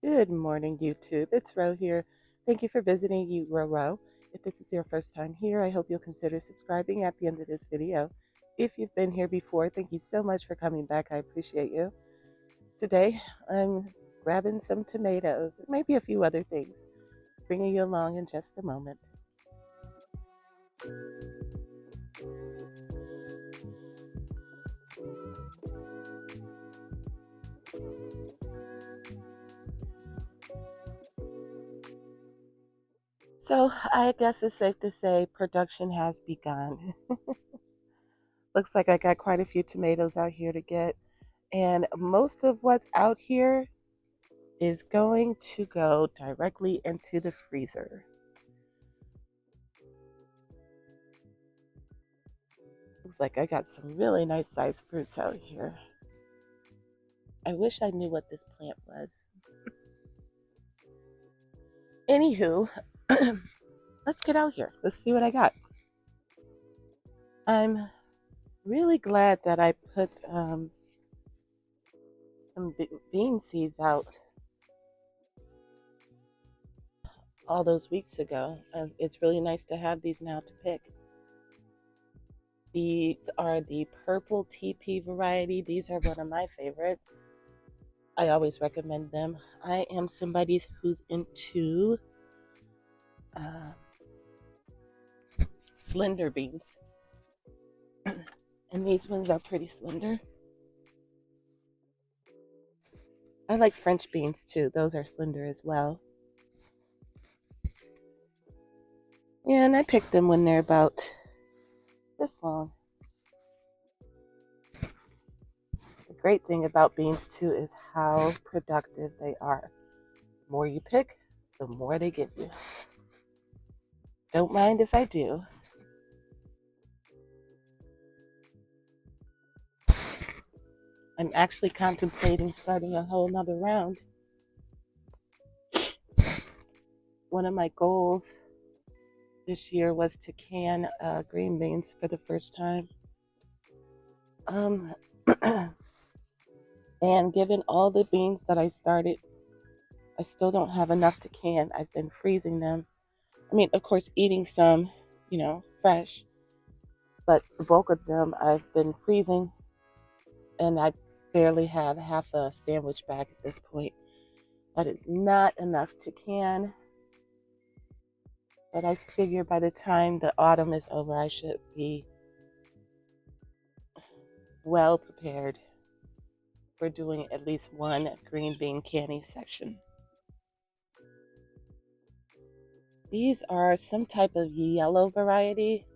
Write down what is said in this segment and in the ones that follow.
Good morning, YouTube. It's Ro here. Thank you for visiting Ro. If this is your first time here, I hope you'll consider subscribing at the end of this video. If you've been here before, thank you so much for coming back. I appreciate you. Today, I'm grabbing some tomatoes, maybe a few other things, bringing you along in just a moment. So I guess it's safe to say production has begun. Looks like I got quite a few tomatoes out here to get. And most of what's out here is going to go directly into the freezer. Looks like I got some really nice sized fruits out here. I wish I knew what this plant was. Anywho, let's get out here. Let's see what I got. I'm really glad that I put some bean seeds out all those weeks ago. It's really nice to have these now to pick. These are the purple TP variety. These are one of my favorites. I always recommend them. I am somebody who's into slender beans. And these ones are pretty slender. I like French beans too. Those are slender as well. And I picked them when they're about this long. The great thing about beans too is how productive they are. The more you pick, the more they give you. Don't mind if I do. I'm actually contemplating starting a whole nother round. One of my goals this year was to can green beans for the first time. And given all the beans that I started, I still don't have enough to can. I've been freezing them. I mean, of course, eating some, fresh, but the bulk of them I've been freezing, and I barely have half a sandwich bag at this point. That is not enough to can, but I figure by the time the autumn is over, I should be well prepared for doing at least one green bean canning section. These are some type of yellow variety.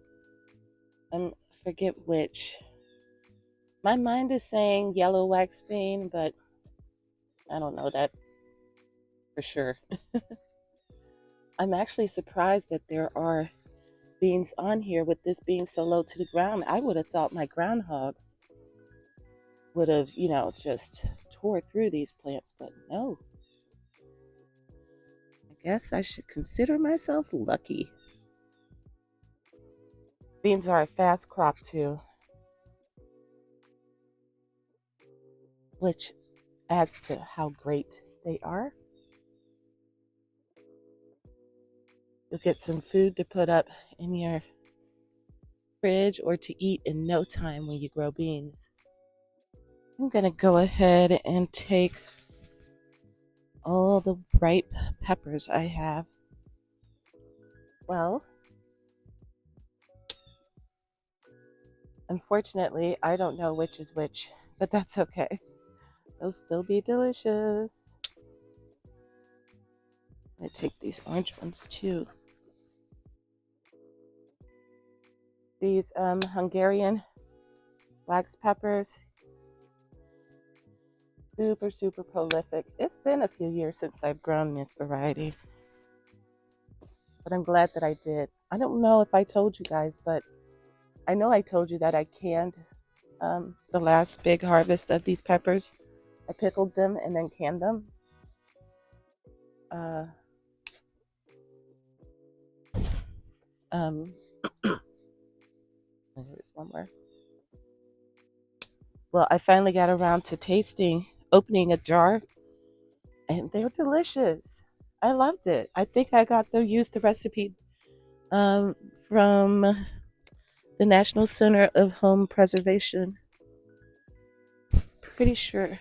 I forget which. My mind is saying yellow wax bean, but I don't know that for sure. I'm actually surprised that there are beans on here with this being so low to the ground. I would have thought my groundhogs would have, just tore through these plants, but no. I guess I should consider myself lucky. Beans are a fast crop too, which adds to how great they are. You'll get some food to put up in your fridge or to eat in no time when you grow beans. I'm going to go ahead and take all the ripe peppers I have. Well, unfortunately, I don't know which is which, but that's okay. They'll still be delicious. I'm going to take these orange ones too. These Hungarian wax peppers, super prolific. It's been a few years since I've grown this variety, but I'm glad that I did. I don't know if I told you guys, but I know I told you that I canned the last big harvest of these peppers. I pickled them and then canned them. There's one more. Well, I finally got around to opening a jar and they're delicious. I loved it. I think I got to use the recipe um, from the National Center of Home Preservation. Pretty sure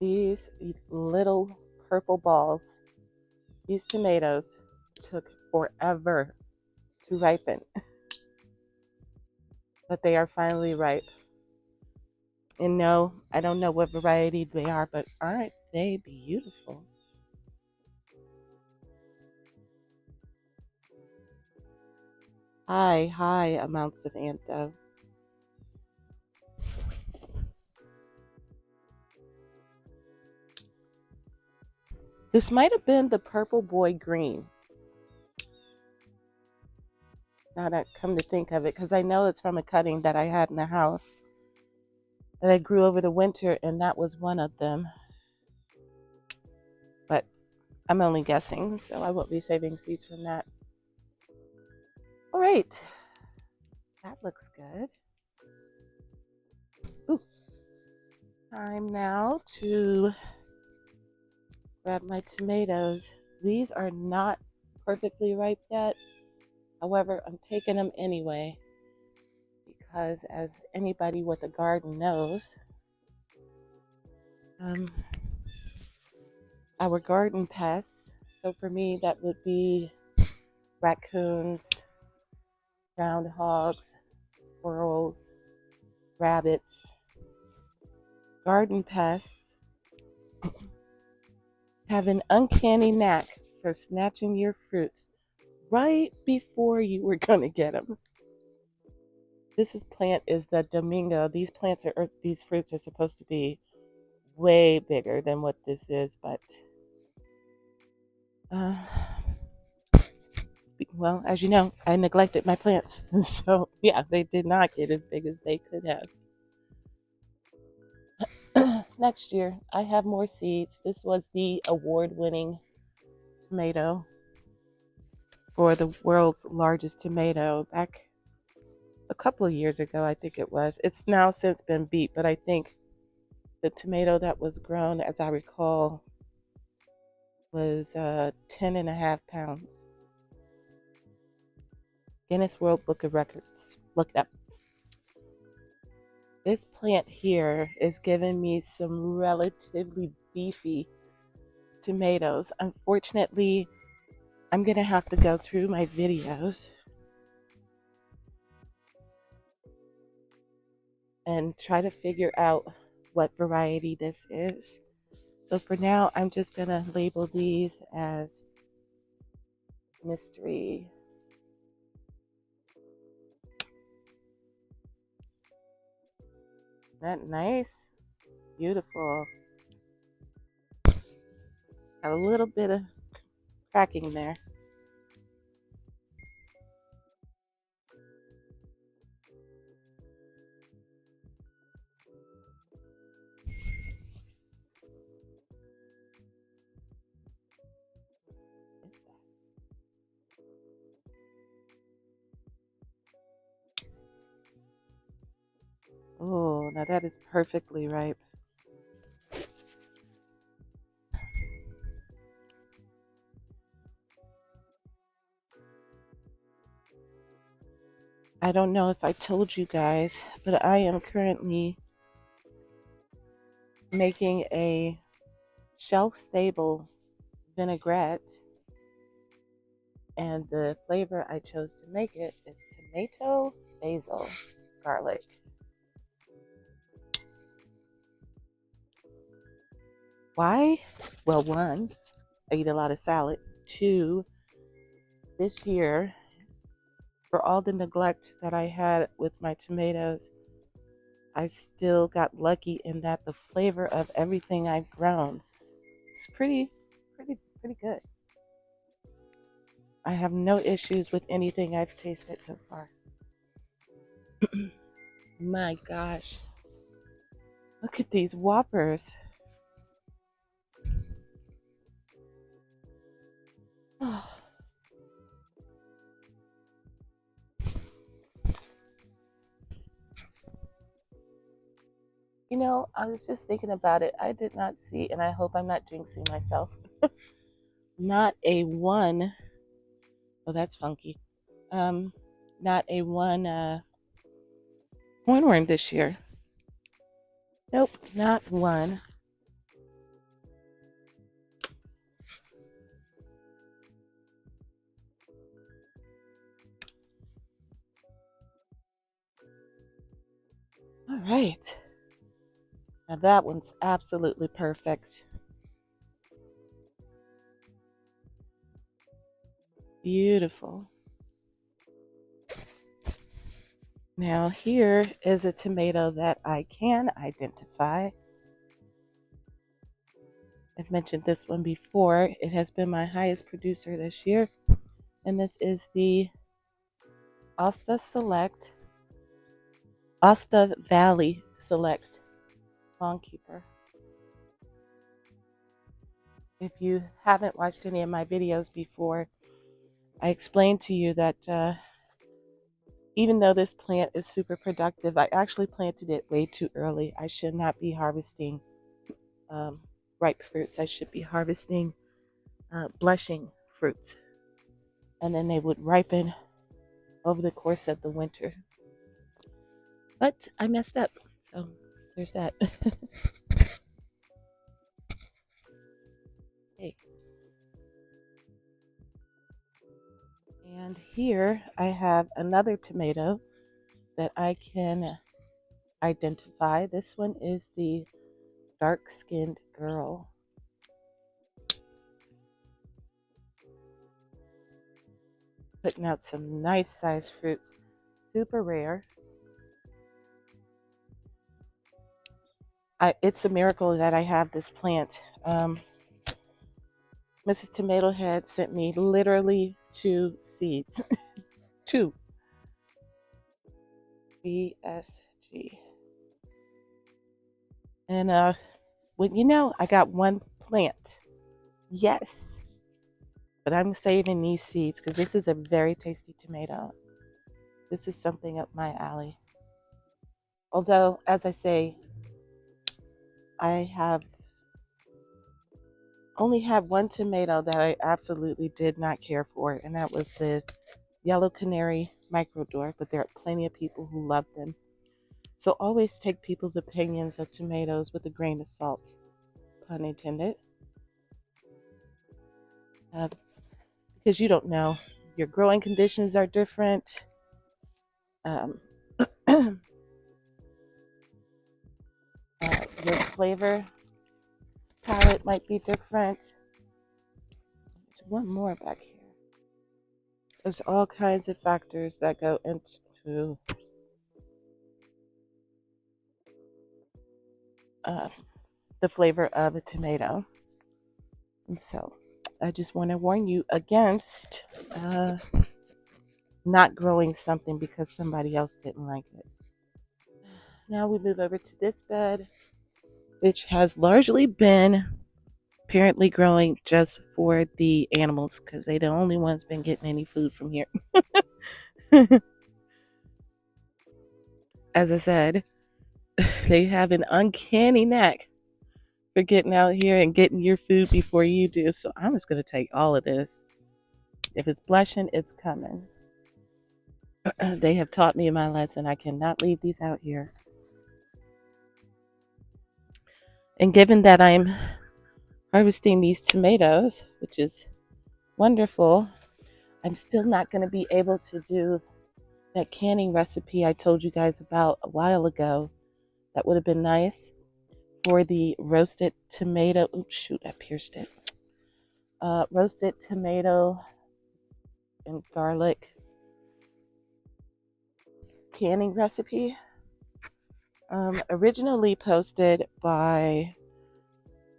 these little purple balls, these tomatoes, took forever to ripen, but they are finally ripe. And no, I don't know what variety they are, but aren't they beautiful? High amounts of antho. This might have been the purple boy green. Now that I come to think of it, because I know it's from a cutting that I had in the house that I grew over the winter, and that was one of them. But I'm only guessing, so I won't be saving seeds from that. All right, that looks good. Ooh, time now to grab my tomatoes. These are not perfectly ripe yet. However, I'm taking them anyway because, as anybody with a garden knows, um, our garden pests. So for me, that would be raccoons, groundhogs, squirrels, rabbits. Garden pests have an uncanny knack for snatching your fruits right before you were going to get them. This plant is the Domingo. These fruits are supposed to be way bigger than what this is, but uh, well, as you know, I neglected my plants, so yeah, they did not get as big as they could have. Next year, I have more seeds. This was the award-winning tomato for the world's largest tomato back a couple of years ago, I think it was. It's now since been beat, but I think the tomato that was grown, as I recall, was 10 and a half pounds. Guinness World Book of Records. Look it up. This plant here is giving me some relatively beefy tomatoes. Unfortunately, I'm going to have to go through my videos and try to figure out what variety this is. So for now, I'm just going to label these as mystery. Isn't that nice? Beautiful. Got a little bit of cracking there. What's that? Oh, now that is perfectly ripe. I don't know if I told you guys, but I am currently making a shelf-stable vinaigrette, and the flavor I chose to make it is tomato, basil, garlic. Why? Well, one, I eat a lot of salad. Two, this year, for all the neglect that I had with my tomatoes, I still got lucky in that the flavor of everything I've grown is pretty good. I have no issues with anything I've tasted so far. My gosh. Look at these whoppers. You know, I was just thinking about it. I did not see, and I hope I'm not jinxing myself, not a one. Oh, that's funky. Um, Not a one hornworm this year. Nope, not one. All right. Now that one's absolutely perfect. Beautiful. Now here is a tomato that I can identify. I've mentioned this one before. It has been my highest producer this year. And this is the Asta Select, Asta Valley Select Longkeeper. If you haven't watched any of my videos before, I explained to you that even though this plant is super productive, I actually planted it way too early. I should not be harvesting ripe fruits. I should be harvesting blushing fruits. And then they would ripen over the course of the winter. But I messed up. So there's that. Hey. And here I have another tomato that I can identify. This one is the dark-skinned girl. Putting out some nice sized fruits. Super rare. It's a miracle that I have this plant. Mrs. Tomato Head sent me literally 2 seeds. 2. BSG. And well, you know, I got 1 plant. Yes. But I'm saving these seeds because this is a very tasty tomato. This is something up my alley. Although, as I say, I have only had 1 tomato that I absolutely did not care for, and that was the Yellow Canary Microdwarf, but there are plenty of people who love them. So always take people's opinions of tomatoes with a grain of salt, pun intended. Because you don't know. Your growing conditions are different. Your flavor palette might be different. There's one more back here. There's all kinds of factors that go into the flavor of a tomato. And so I just want to warn you against not growing something because somebody else didn't like it. Now we move over to this bed, which has largely been apparently growing just for the animals because they're the only ones been getting any food from here. As I said, they have an uncanny knack for getting out here and getting your food before you do. So I'm just going to take all of this. If it's blushing, it's coming. They have taught me my lesson. I cannot leave these out here. And given that I'm harvesting these tomatoes, which is wonderful, I'm still not going to be able to do that canning recipe I told you guys about a while ago. That would have been nice for the roasted tomato. Oops, shoot, I pierced it. Roasted tomato and garlic canning recipe. Originally posted by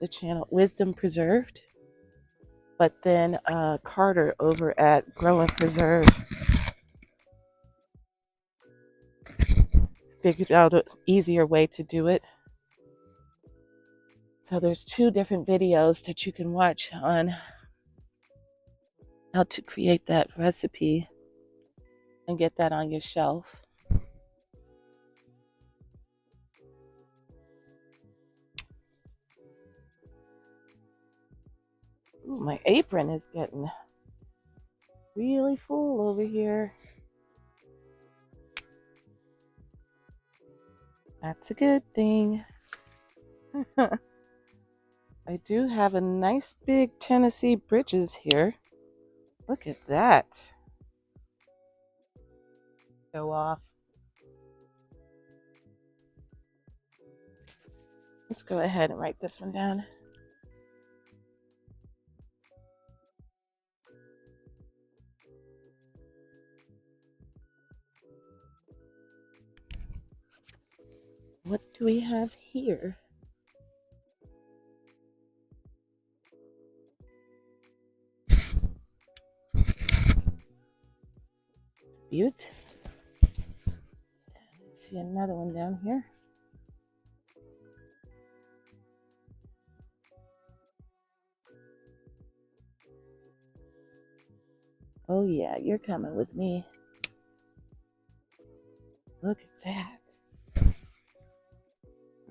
the channel Wisdom Preserved, but then Carter over at Grow and Preserve figured out an easier way to do it. So there's 2 different videos that you can watch on how to create that recipe and get that on your shelf. Ooh, my apron is getting really full over here. That's a good thing. I do have a nice big Tennessee bridges here. Look at that. Go off. Let's go ahead and write this one down. What do we have here? Butte. Let's see another one down here. Oh yeah, you're coming with me. Look at that.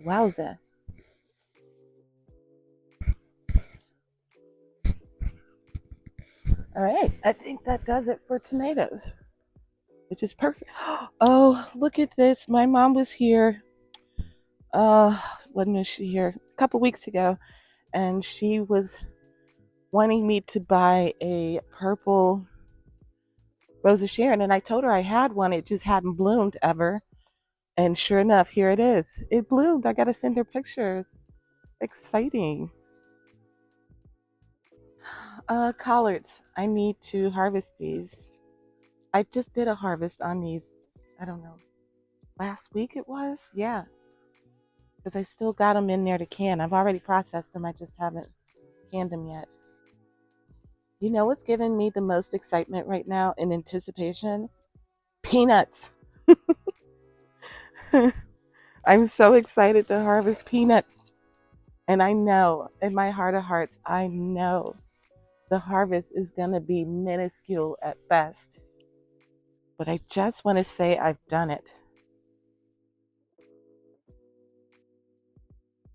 Wowza. All right, I think that does it for tomatoes, which is perfect. Oh, look at this. My mom was here. When was she here? A couple weeks ago, and she was wanting me to buy a purple Rose of Sharon, and I told her I had one. It just hadn't bloomed ever. And sure enough, here it is. It bloomed. I got to send her pictures. Exciting. Collards. I need to harvest these. I just did a harvest on these, I don't know, last week it was? Yeah. Because I still got them in there to can. I've already processed them. I just haven't canned them yet. You know what's giving me the most excitement right now in anticipation? Peanuts. I'm so excited to harvest peanuts. And I know, in my heart of hearts, I know the harvest is going to be minuscule at best. But I just want to say I've done it.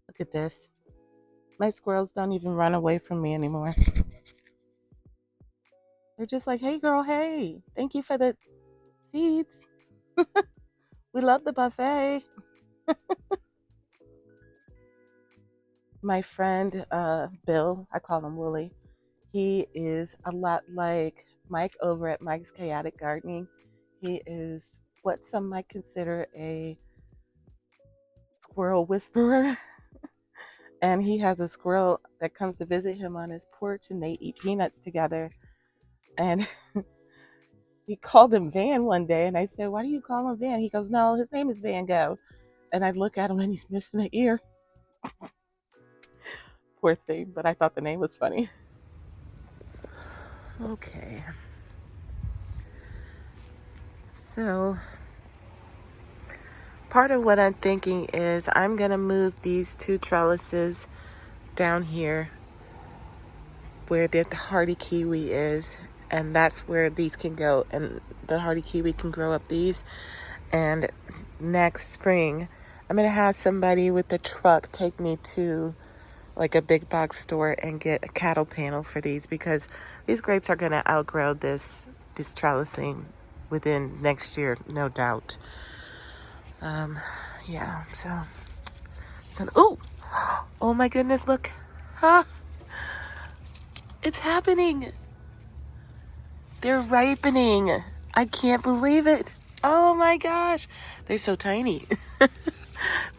Look at this. My squirrels don't even run away from me anymore. They're just like, hey girl, hey, thank you for the seeds. We love the buffet. My friend Bill, I call him Willie, he is a lot like Mike over at Mike's Chaotic Gardening. He is what some might consider a squirrel whisperer. And he has a squirrel that comes to visit him on his porch, and they eat peanuts together. And he called him Van one day, and I said, why do you call him Van? He goes, no, his name is Van Gogh. And I look at him, and he's missing an ear. Poor thing, but I thought the name was funny. Okay. So, part of what I'm thinking is I'm going to move these two trellises down here where the hardy kiwi is, and that's where these can go, and the hardy kiwi can grow up these. And next spring I'm gonna have somebody with a truck take me to like a big box store and get a cattle panel for these, because these grapes are gonna outgrow this trellising within next year, no doubt. Yeah, so oh my goodness, look, huh? It's happening. They're ripening. I can't believe it. Oh my gosh. They're so tiny.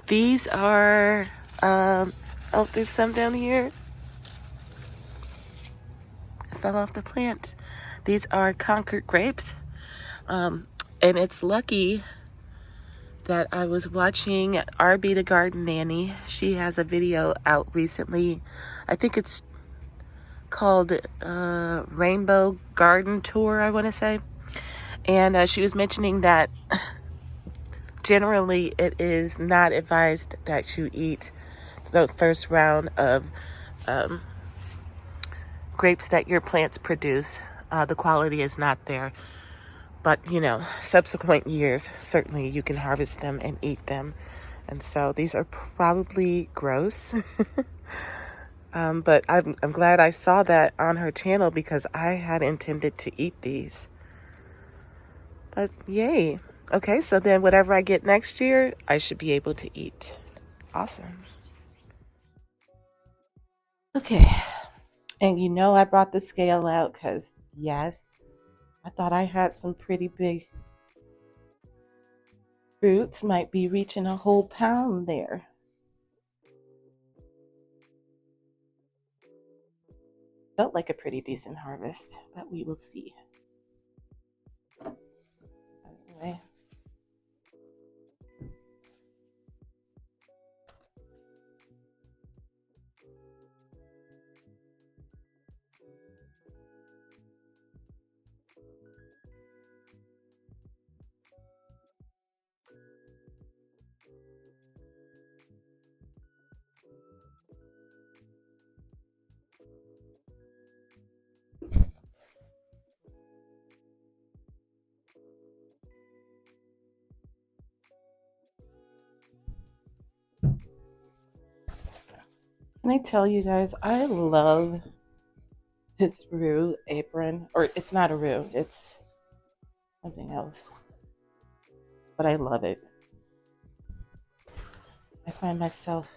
These are, oh, there's some down here. I fell off the plant. These are Concord grapes. And it's lucky that I was watching RB the Garden Nanny. She has a video out recently. I think it's called Rainbow Garden Tour, I want to say. And she was mentioning that generally it is not advised that you eat the first round of grapes that your plants produce. The quality is not there. But, you know, subsequent years, certainly you can harvest them and eat them. And so these are probably gross. But I'm glad I saw that on her channel because I had intended to eat these. But yay. Okay, so then whatever I get next year, I should be able to eat. Awesome. Okay. And you know I brought the scale out because, yes, I thought I had some pretty big fruits. Might be reaching a whole pound there. Felt like a pretty decent harvest, but we will see. Anyway. Can I tell you guys, I love this roux apron, or it's not a roux, it's something else, but I love it. I find myself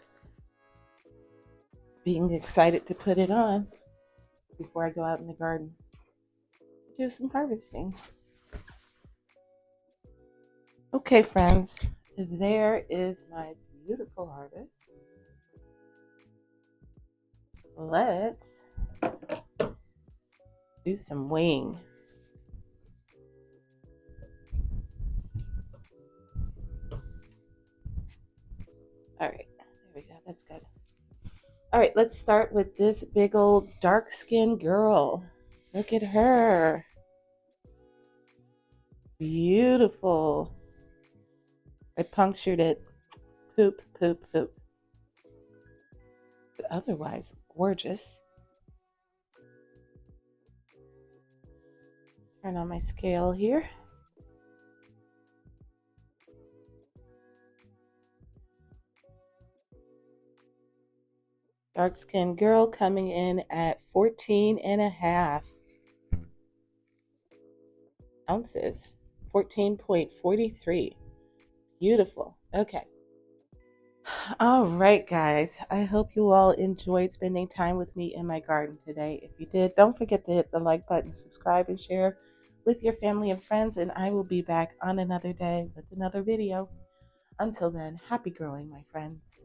being excited to put it on before I go out in the garden to do some harvesting. Okay, friends, there is my beautiful harvest. Let's do some weighing. All right, there we go. That's good. All right, let's start with this big old dark-skinned girl. Look at her. Beautiful. I punctured it. Poop, poop, poop. But otherwise, gorgeous. Turn on my scale here. Dark skinned girl coming in at 14.5 ounces. 14.43. Beautiful. Okay. All right, guys. I hope you all enjoyed spending time with me in my garden today. If you did, don't forget to hit the like button, subscribe, and share with your family and friends. And I will be back on another day with another video. Until then, happy growing, my friends.